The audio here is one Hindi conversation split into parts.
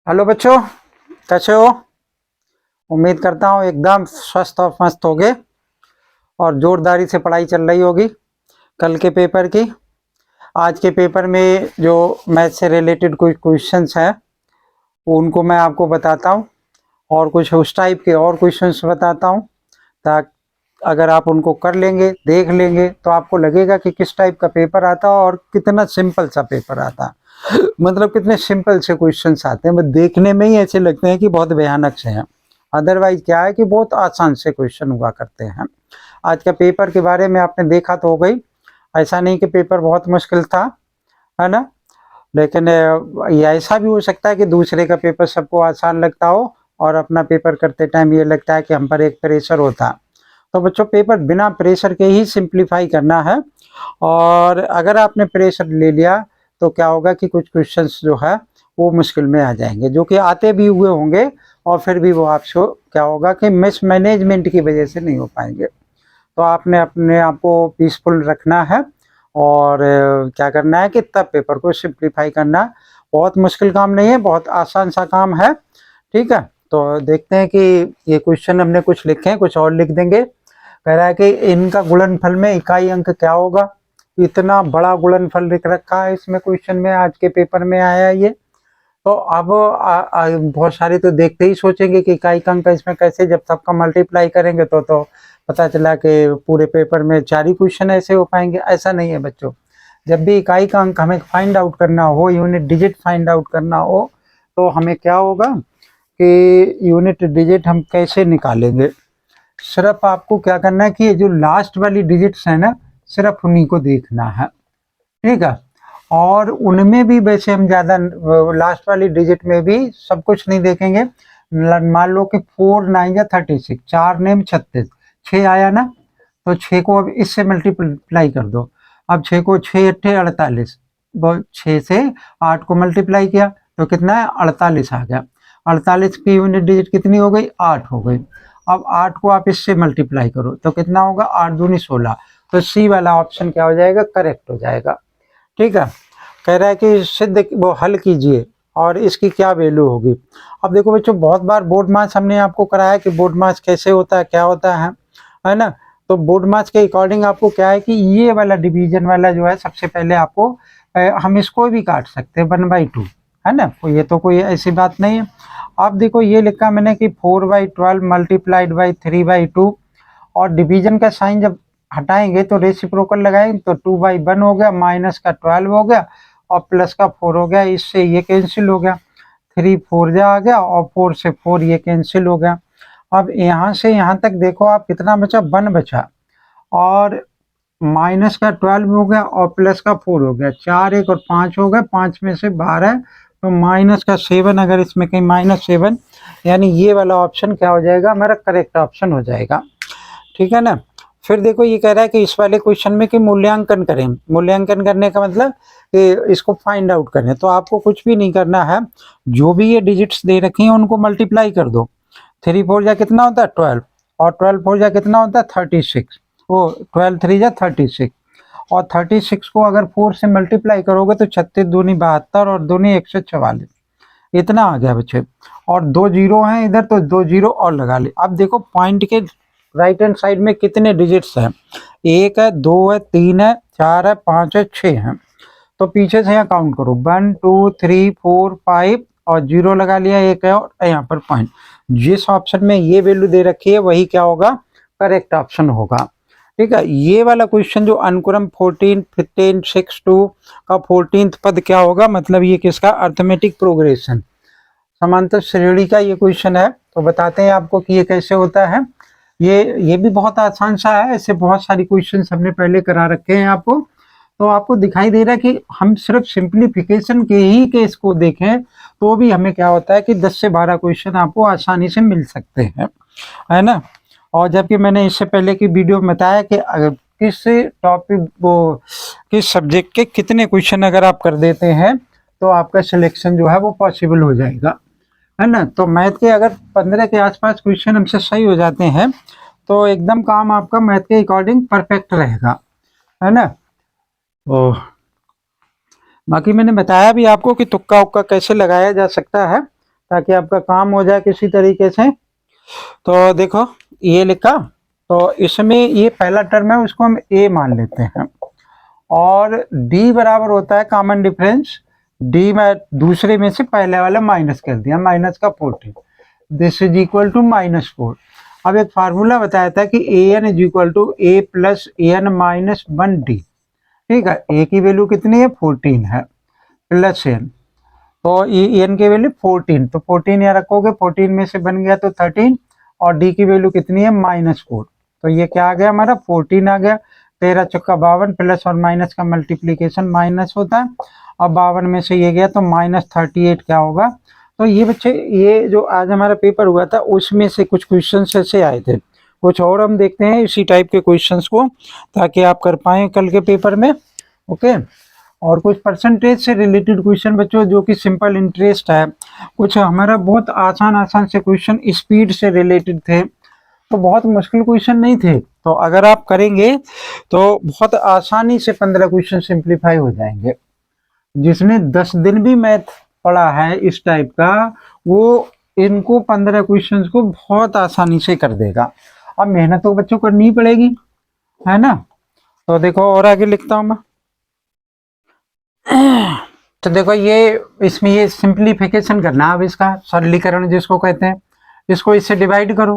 हेलो बच्चों, कैसे हो? उम्मीद करता हूँ एकदम स्वस्थ और मस्त होगे और जोरदारी से पढ़ाई चल रही होगी कल के पेपर की। आज के पेपर में जो मैथ से रिलेटेड कोई क्वेश्चंस हैं उनको मैं आपको बताता हूँ और कुछ उस टाइप के और क्वेश्चंस बताता हूँ, ताकि अगर आप उनको कर लेंगे, देख लेंगे, तो आपको लगेगा कि किस टाइप का पेपर आता है और कितना सिंपल सा पेपर आता है। मतलब कितने सिंपल से क्वेश्चंस आते हैं, बस देखने में ही ऐसे लगते हैं कि बहुत भयानक से हैं। अदरवाइज क्या है कि बहुत आसान से क्वेश्चन हुआ करते हैं। आज का पेपर के बारे में आपने देखा तो हो गई, ऐसा नहीं कि पेपर बहुत मुश्किल था, है ना। लेकिन ये ऐसा भी हो सकता है कि दूसरे का पेपर सबको आसान लगता हो और अपना पेपर करते टाइम ये लगता है कि हम पर एक प्रेशर होता। तो बच्चों, पेपर बिना प्रेशर के ही सिंप्लीफाई करना है। और अगर आपने प्रेशर ले लिया तो क्या होगा कि कुछ क्वेश्चंस जो है वो मुश्किल में आ जाएंगे, जो कि आते भी हुए होंगे और फिर भी वो आपको क्या होगा कि मिसमैनेजमेंट की वजह से नहीं हो पाएंगे। तो आपने अपने आप को पीसफुल रखना है और क्या करना है कि तब पेपर को सिंप्लीफाई करना। बहुत मुश्किल काम नहीं है, बहुत आसान सा काम है। ठीक है, तो देखते हैं कि ये क्वेश्चन हमने कुछ लिखे हैं, कुछ और लिख देंगे। कह रहा है कि इनका गुणनफल में इकाई अंक क्या होगा। इतना बड़ा गुणनफल लिख रखा है इसमें, क्वेश्चन में आज के पेपर में आया है ये। तो अब बहुत सारे तो देखते ही सोचेंगे कि इकाई अंक इसमें कैसे, जब सबका मल्टीप्लाई करेंगे तो पता चला कि पूरे पेपर में 4 ही क्वेश्चन ऐसे हो पाएंगे। ऐसा नहीं है बच्चों। जब भी इकाई का अंक हमें फाइंड आउट करना हो, यूनिट डिजिट फाइंड आउट करना हो, तो हमें क्या होगा कि यूनिट डिजिट हम कैसे निकालेंगे। सिर्फ आपको क्या करना है कि ये जो लास्ट वाली डिजिट्स है ना, सिर्फ उन्हीं को देखना है। ठीक है, और उनमें भी वैसे हम ज़्यादा लास्ट वाली डिजिट में भी सब कुछ नहीं देखेंगे। मान लो कि 4 9 या 36, 4 नेम 36, 6 आया ना, तो 6 को अब इससे मल्टीप्लाई कर दो। अब 6 को 6 अट्ठे 48, 6 से 8 को मल्टीप्लाई किया तो कितना है, 48 आ गया। 48 की यूनिट डिजिट कितनी हो गई, 8 हो गई। अब 8 को आप इससे मल्टीप्लाई करो तो कितना होगा, 8 दूनी 16। तो सी वाला ऑप्शन क्या हो जाएगा, करेक्ट हो जाएगा। ठीक है, कह रहा है कि सिद्ध वो हल कीजिए और इसकी क्या वैल्यू होगी। अब देखो बच्चों, बहुत बार बोर्ड मास हमने आपको कराया कि बोर्ड मास कैसे होता है, क्या होता है ना। तो बोर्ड मास के अकॉर्डिंग आपको क्या है कि ये वाला डिवीजन वाला जो है, सबसे पहले आपको हम इसको भी काट सकते हैं 1/2, है ना। ये तो कोई ऐसी बात नहीं है। अब देखो ये लिखा मैंने कि 4/12 मल्टीप्लाइड बाई 3/2, और डिवीजन का साइन जब हटाएंगे तो रेसिप्रोकल लगाएंगे तो 2/1 हो गया, माइनस का 12 हो गया और प्लस का 4 हो गया। इससे ये कैंसिल हो गया, 3 4 जा आ गया और 4 से 4 ये कैंसिल हो गया। अब यहाँ से यहाँ तक देखो आप कितना बचा, 1 बचा, और माइनस का 12 हो गया और प्लस का 4 हो गया। 4 1 और 5 हो गया, 5 में से 12, तो माइनस का 7, अगर इसमें कहीं -7, यानी ये वाला ऑप्शन क्या हो जाएगा, हमारा करेक्ट ऑप्शन हो जाएगा। ठीक है ना। फिर देखो ये कह रहा है कि इस वाले क्वेश्चन में कि मूल्यांकन करें। मूल्यांकन करने का मतलब कि इसको फाइंड आउट करें। तो आपको कुछ भी नहीं करना है, जो भी ये डिजिट्स दे रखी हैं उनको मल्टीप्लाई कर दो। 3 4 जा कितना होता है, 12, और 12 4 जा कितना होता है, 36। वो 12 3 जा 36, और 36 को अगर 4 से मल्टीप्लाई करोगे तो 36 दूनी 72 और दूनी 144, इतना आ गया बच्चे। और 2 जीरो हैं इधर, तो 2 जीरो और लगा ले। अब देखो पॉइंट के राइट हैंड साइड में कितने डिजिट्स हैं, 1 है, 2 है, 3 है, 4 है, 5 है, 6 है। तो पीछे से यहाँ काउंट करो, 1 2 3 4 5 और जीरो लगा लिया, एक है और यहाँ पर पॉइंट। जिस ऑप्शन में ये वैल्यू दे रखी है वही क्या होगा, करेक्ट ऑप्शन होगा। ठीक है, ये वाला क्वेश्चन जो अनुक्रम 14 15 6 2 का 14th पद क्या होगा, मतलब ये किसका, अर्थमेटिक प्रोग्रेशन, समांतर श्रेणी का ये क्वेश्चन है। तो बताते हैं आपको कि ये कैसे होता है। ये भी बहुत आसान सा है, ऐसे बहुत सारी क्वेश्चन हमने पहले करा रखे हैं आपको। तो आपको दिखाई दे रहा है कि हम सिर्फ सिंप्लीफिकेशन के ही केस को देखें तो भी हमें क्या होता है कि 10 से 12 क्वेश्चन आपको आसानी से मिल सकते हैं, है ना। और जबकि मैंने इससे पहले की वीडियो में बताया कि अगर किस टॉपिक वो किस सब्जेक्ट के कितने क्वेश्चन अगर आप कर देते हैं तो आपका सिलेक्शन जो है वो पॉसिबल हो जाएगा, है ना। तो मैथ के अगर 15 के आसपास क्वेश्चन हमसे सही हो जाते हैं तो एकदम काम आपका मैथ के अकॉर्डिंग परफेक्ट रहेगा, है ना। ओह, बाकी मैंने बताया भी आपको कि तुक्का उक्का कैसे लगाया जा सकता है। ताकि आपका काम हो जाए किसी तरीके से। तो देखो ये लिखा, तो इसमें ये पहला टर्म है उसको हम ए मान लेते हैं, और डी बराबर होता है कॉमन डिफरेंस, डी में दूसरे में से पहले वाला माइनस कर दिया, माइनस का 14, दिस इज इक्वल टू -4। अब एक फार्मूला बताया था कि A N is equal to A plus A N minus 1 D. ठीक है, ए की वैल्यू कितनी है 14 है, प्लस एन, तो एन की वैल्यू 14, तो 14 यहाँ रखोगे, 14 में से बन गया तो 13, और डी की वैल्यू कितनी है -4, तो ये क्या आ गया हमारा 14 आ गया। 13 चौका 52, प्लस और माइनस का मल्टीप्लीकेशन माइनस होता है, और 52 में से ये गया तो -38 क्या होगा। तो ये बच्चे ये जो आज हमारा पेपर हुआ था उसमें से कुछ क्वेश्चन ऐसे आए थे, कुछ और हम देखते हैं इसी टाइप के क्वेश्चंस को, ताकि आप कर पाएँ कल के पेपर में। ओके, और कुछ परसेंटेज से रिलेटेड क्वेश्चन बच्चों जो कि सिंपल इंटरेस्ट है, कुछ हमारा बहुत आसान से क्वेश्चन स्पीड से रिलेटेड थे, तो बहुत मुश्किल क्वेश्चन नहीं थे, तो अगर आप करेंगे तो बहुत आसानी से 15 क्वेश्चन सिंप्लीफाई हो जाएंगे। जिसने 10 दिन भी मैथ पढ़ा है इस टाइप का, वो इनको 15 क्वेश्चन को बहुत आसानी से कर देगा। अब मेहनत तो बच्चों करनी ही पड़ेगी, है ना। तो देखो और आगे लिखता हूं मैं। तो देखो ये इसमें ये सिंप्लीफिकेशन करना, अब इसका सरलीकरण जिसको कहते हैं, इसको इससे डिवाइड करो,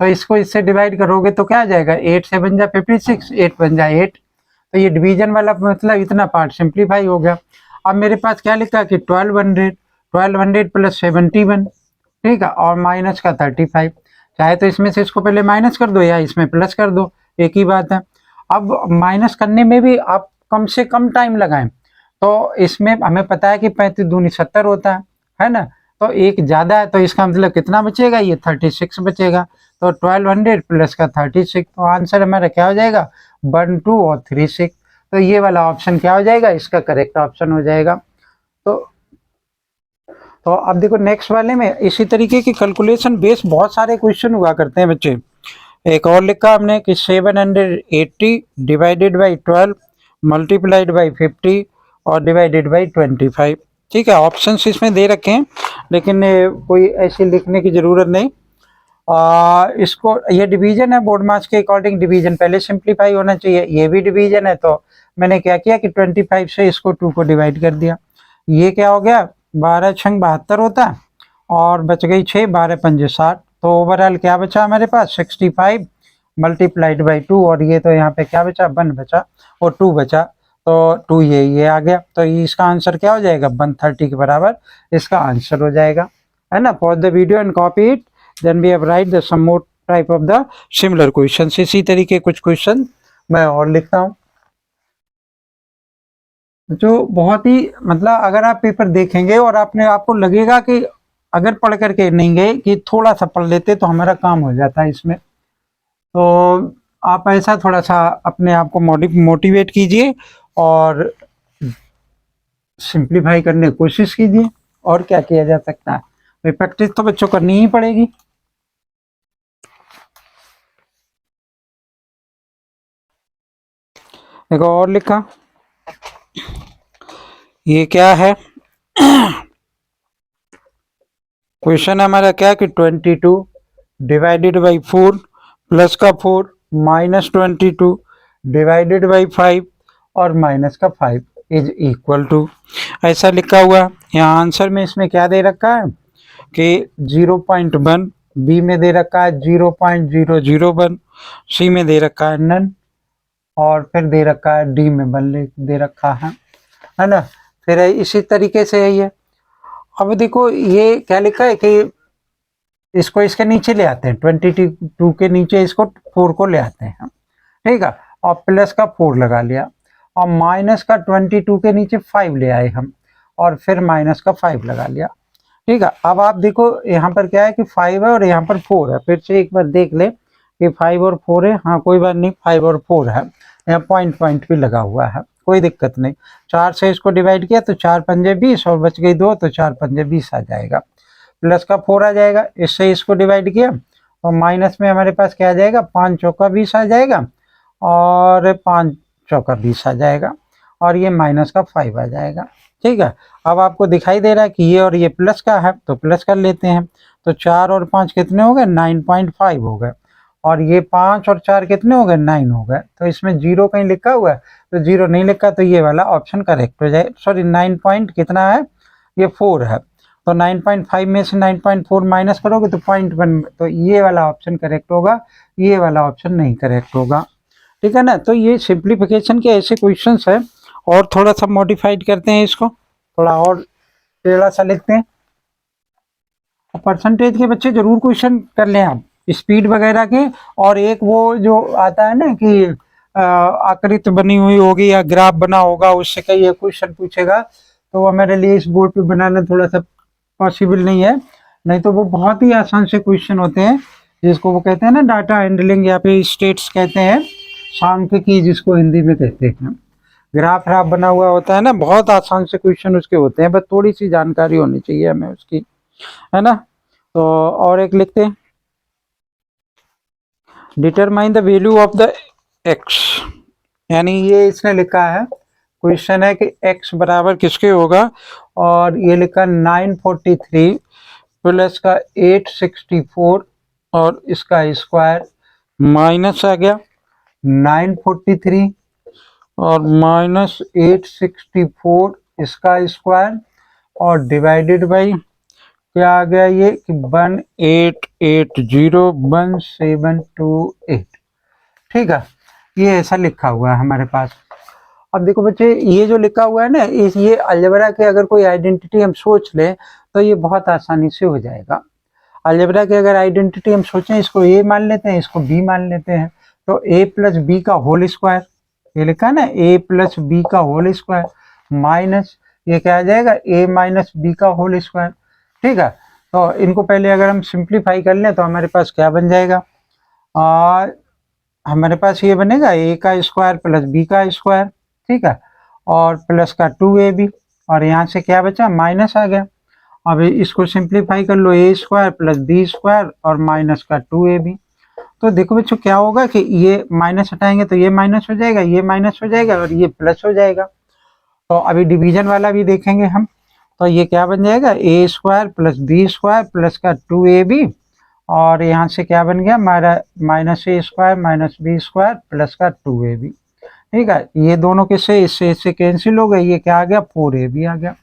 तो इसको इससे डिवाइड करोगे तो क्या आ जाएगा, 8 से बन जा 56, 8 बन जा 8, तो ये डिवीजन वाला मतलब इतना पार्ट सिंप्लीफाई हो गया। अब मेरे पास क्या लिखा है कि 1200 प्लस 71, ठीक है, और माइनस का 35, चाहे तो इसमें से इसको पहले माइनस कर दो या इसमें प्लस कर दो, एक ही बात है। अब माइनस करने में भी आप कम से कम टाइम लगाएं, तो इसमें हमें पता है कि 35 दूनी 70 होता है ना, तो एक ज़्यादा है, तो इसका मतलब कितना बचेगा, ये 36 बचेगा, तो 1200 प्लस का 36, तो आंसर हमारा क्या हो जाएगा 1, 2 और 3, 6, तो ये वाला ऑप्शन क्या हो जाएगा, इसका करेक्ट ऑप्शन हो जाएगा। तो अब देखो नेक्स्ट वाले में इसी तरीके की कैलकुलेशन बेस बहुत सारे क्वेश्चन हुआ करते हैं बच्चे। एक और लिखा हमने कि 780 डिवाइडेड बाई 12 मल्टीप्लाइड बाई 50 और डिवाइडेड बाई 25। ठीक है, ऑप्शंस इसमें दे रखे हैं, लेकिन कोई ऐसे लिखने की ज़रूरत नहीं। इसको ये डिवीजन है, बोर्ड मार्क्स के अकॉर्डिंग डिवीजन पहले सिंप्लीफाई होना चाहिए, ये भी डिवीजन है, तो मैंने क्या किया कि 25 से इसको 2 को डिवाइड कर दिया। ये क्या हो गया 12 छंग 72 होता है, और बच गई 6, 12 पंजे 60, तो ओवरऑल क्या बचा हमारे पास 65 मल्टीप्लाइड बाई 2, और ये तो यहाँ पे क्या बचा 1 बचा और 2 बचा, तो 2 ये आ गया, तो इसका आंसर क्या हो जाएगा 130 के बराबर इसका आंसर हो जाएगा, है ना। Pause the video and copy it, then we have write the some more type of the similar question. इसी तरीके कुछ क्वेश्चन मैं और लिखता हूँ जो बहुत ही मतलब अगर आप पेपर देखेंगे और आपको लगेगा कि अगर पढ़ करके नहीं गए कि थोड़ा सा पढ़ लेते तो हमारा काम हो जाता है इसमें, तो आप ऐसा थोड़ा सा अपने आप को मोटिवेट कीजिए और सिंप्लीफाई करने की कोशिश कीजिए, और क्या किया जा सकता है, प्रैक्टिस तो बच्चों करनी ही पड़ेगी। देखो और लिखा, ये क्या है क्वेश्चन हमारा क्या कि 22 डिवाइडेड बाई 4 प्लस का 4 माइनस 22 डिवाइडेड बाई 5 और माइनस का 5 इज इक्वल टू, ऐसा लिखा हुआ। यहाँ आंसर में इसमें क्या दे रखा है कि 0.1, बी में दे रखा है 0.001, सी में दे रखा है नन, और फिर दे रखा है डी में दे रखा है ना। फिर इसी तरीके से है ये। अब देखो ये क्या लिखा है कि इसको इसके नीचे ले आते हैं, 22 के नीचे इसको 4 को ले आते हैं, ठीक है, और प्लस का 4 लगा लिया, और माइनस का 22 के नीचे 5 ले आए हम, और फिर माइनस का 5 लगा लिया, ठीक है। अब आप देखो यहाँ पर क्या है कि 5 है और यहाँ पर 4 है, फिर से एक बार देख ले कि 5 और 4 है, हाँ कोई बात नहीं, 5 और 4 है, यहाँ पॉइंट भी लगा हुआ है, कोई दिक्कत नहीं। 4 से इसको डिवाइड किया तो 4 पंजे 20 और बच गई 2, तो 4 पंजे 20 आ जाएगा, प्लस का 4 आ जाएगा, इससे इसको डिवाइड किया और माइनस में हमारे पास क्या आ जाएगा 5 चौका 20 आ जाएगा, और 5 चौका 20 आ जाएगा, और ये माइनस का 5 आ जाएगा, ठीक है। अब आपको दिखाई दे रहा है कि ये और ये प्लस का है तो प्लस कर लेते हैं। तो 4 और 5 कितने हो गए? 9.5 हो गए। और ये 5 और 4 कितने हो गए? 9 हो गए। तो इसमें जीरो कहीं लिखा हुआ है? तो जीरो नहीं लिखा, तो ये वाला ऑप्शन करेक्ट हो जाए। सॉरी 9 पॉइंट कितना है? ये 4 है। तो 9.5 में से 9.4 माइनस करोगे तो 0.1, तो ये वाला ऑप्शन करेक्ट होगा, ये वाला ऑप्शन नहीं करेक्ट होगा। ठीक है ना। तो ये सिंप्लीफिकेशन के ऐसे क्वेश्चंस है। और थोड़ा सा मॉडिफाइड करते हैं इसको, थोड़ा और टेढ़ा सा लिखते हैं। परसेंटेज के बच्चे जरूर क्वेश्चन कर लें आप, स्पीड वगैरह के। और एक वो जो आता है ना कि आकृति बनी हुई होगी या ग्राफ बना होगा, उससे कई क्वेश्चन पूछेगा, तो वो मेरे लिए इस बोर्ड पे बनाना थोड़ा सा पॉसिबल नहीं है। नहीं तो वो बहुत ही आसान से क्वेश्चन होते हैं, जिसको वो कहते हैं ना डाटा हैंडलिंग, या फिर स्टेट्स कहते हैं, सांख्यिकी जिसको हिंदी में कहते हैं। ग्राफ व्राफ बना हुआ होता है ना, बहुत आसान से क्वेश्चन उसके होते हैं, बस थोड़ी सी जानकारी होनी चाहिए हमें उसकी, है ना। तो और एक लिखते हैं, determine the value of the x. यानी ये इसने लिखा है, क्वेश्चन है कि x बराबर किसके होगा, और ये लिखा 943 प्लस का 864 और इसका स्क्वायर, माइनस आ गया 943 और माइनस 864 इसका स्क्वायर, और डिवाइडेड बाई क्या आ गया ये कि 18801728। ठीक है, ये ऐसा लिखा हुआ है हमारे पास। अब देखो बच्चे, ये जो लिखा हुआ है ना, इस ये अलजेब्रा के अगर कोई आइडेंटिटी हम सोच ले तो ये बहुत आसानी से हो जाएगा। अलजेब्रा की अगर आइडेंटिटी हम सोचें, इसको ए मान लेते हैं, इसको बी मान लेते हैं, तो ए प्लस बी का होल स्क्वायर, ये लिखा है ना ए प्लस बी का होल स्क्वायर, माइनस ये क्या आ जाएगा ए माइनस बी का होल स्क्वायर। ठीक है, तो इनको पहले अगर हम सिंप्लीफाई कर लें तो हमारे पास क्या बन जाएगा, हमारे पास ये बनेगा ए का स्क्वायर प्लस बी का स्क्वायर। ठीक है, और प्लस का 2ab, और यहाँ से क्या बचा, माइनस आ गया। अब इसको सिंप्लीफाई कर लो, ए स्क्वायर प्लस बी स्क्वायर और माइनस का 2ab। तो देखो बच्चों क्या होगा कि ये माइनस हटाएंगे तो ये माइनस हो जाएगा, ये माइनस हो जाएगा और ये प्लस हो जाएगा। तो अभी डिवीजन वाला भी देखेंगे हम, तो ये क्या बन जाएगा, A square plus B square plus का 2ab, और यहाँ से क्या बन गया हमारा, minus A square minus B square plus का 2ab। ठीक है, ये दोनों के से इससे कैंसिल हो गए, ये क्या आ गया 4ab आ गया।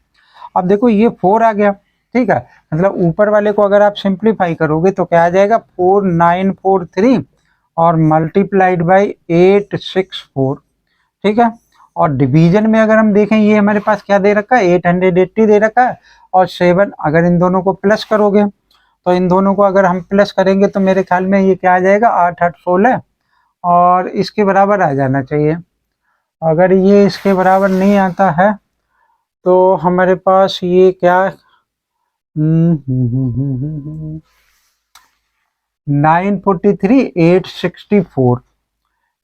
अब देखो ये 4 आ गया। ठीक है, मतलब ऊपर वाले को अगर आप सिंप्लीफाई करोगे तो क्या आ जाएगा 4943 और मल्टीप्लाइड बाई 864। ठीक है, और डिवीजन में अगर हम देखें, ये हमारे पास क्या दे रखा है 880 दे रखा है, और 7 अगर इन दोनों को प्लस करोगे, तो इन दोनों को अगर हम प्लस करेंगे तो मेरे ख्याल में ये क्या आ जाएगा 8 8 16, और इसके बराबर आ जाना चाहिए। अगर ये इसके बराबर नहीं आता है तो हमारे पास ये क्या 943 864,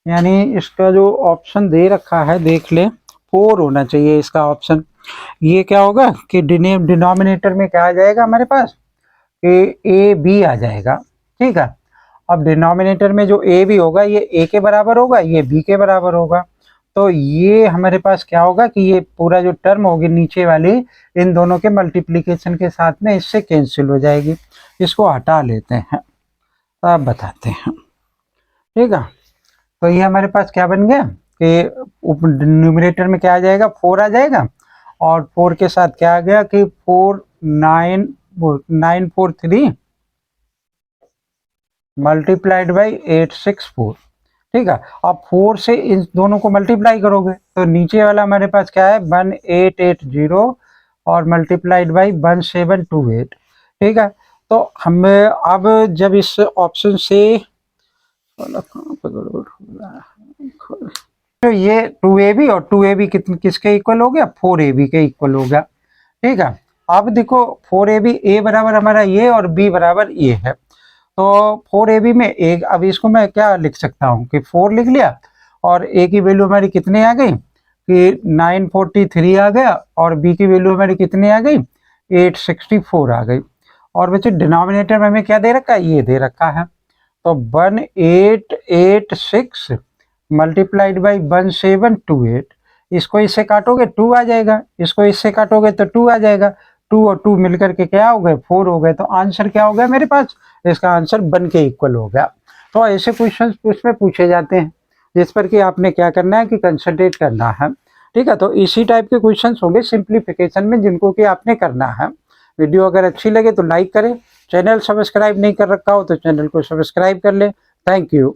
यानी इसका जो ऑप्शन दे रखा है देख ले, 4 होना चाहिए इसका ऑप्शन। ये क्या होगा कि डिनोमिनेटर में क्या आ जाएगा हमारे पास, ए बी आ जाएगा। ठीक है, अब डिनोमिनेटर में जो ए बी होगा ये ए के बराबर होगा, ये बी के बराबर होगा, तो ये हमारे पास क्या होगा कि ये पूरा जो टर्म होगी नीचे वाली, इन दोनों के मल्टीप्लिकेशन के साथ में इससे कैंसिल हो जाएगी। इसको हटा लेते हैं, अब बताते हैं। ठीक है, तो ये हमारे पास क्या बन गया कि न्यूमरेटर में क्या आ जाएगा 4 आ जाएगा, और 4 के साथ क्या आ गया कि 943 मल्टीप्लाइड बाई 864। ठीक है, अब 4 से इन दोनों को मल्टीप्लाई करोगे तो नीचे वाला हमारे पास क्या है 1880 और मल्टीप्लाइड बाई 1728। ठीक है, तो हमें अब जब इस ऑप्शन से तो ये 2ab और 2ab किसके इक्वल हो गया 4ab के इक्वल हो गया। ठीक है, अब देखो 4ab ए बराबर हमारा ये और बी बराबर ये है, तो 4ab में एक, अब इसको मैं क्या लिख सकता हूँ कि 4 लिख लिया, और ए की वैल्यू हमारी कितने आ गई कि 943 आ गया, और बी की वैल्यू हमारी कितनी आ गई 864 आ गई। और बच्चे डिनोमिनेटर में हमें क्या दे रखा है, ये दे रखा है, तो 1886 मल्टीप्लाइड बाई 1728, इसको इससे काटोगे 2 आ जाएगा, इसको इससे काटोगे तो 2 आ जाएगा। 2 और 2 मिलकर के क्या हो गए 4 हो गए। तो आंसर क्या हो गया मेरे पास, इसका आंसर 1 के इक्वल हो गया। तो ऐसे क्वेश्चन उसमें पूछे जाते हैं जिस पर कि आपने क्या करना है कि कंसंट्रेट करना है। ठीक है, तो इसी टाइप के क्वेश्चंस होंगे सिंप्लीफिकेशन में जिनको कि आपने करना है। वीडियो अगर अच्छी लगे तो लाइक करें, चैनल सब्सक्राइब नहीं कर रखा हो तो चैनल को सब्सक्राइब कर ले। Thank you.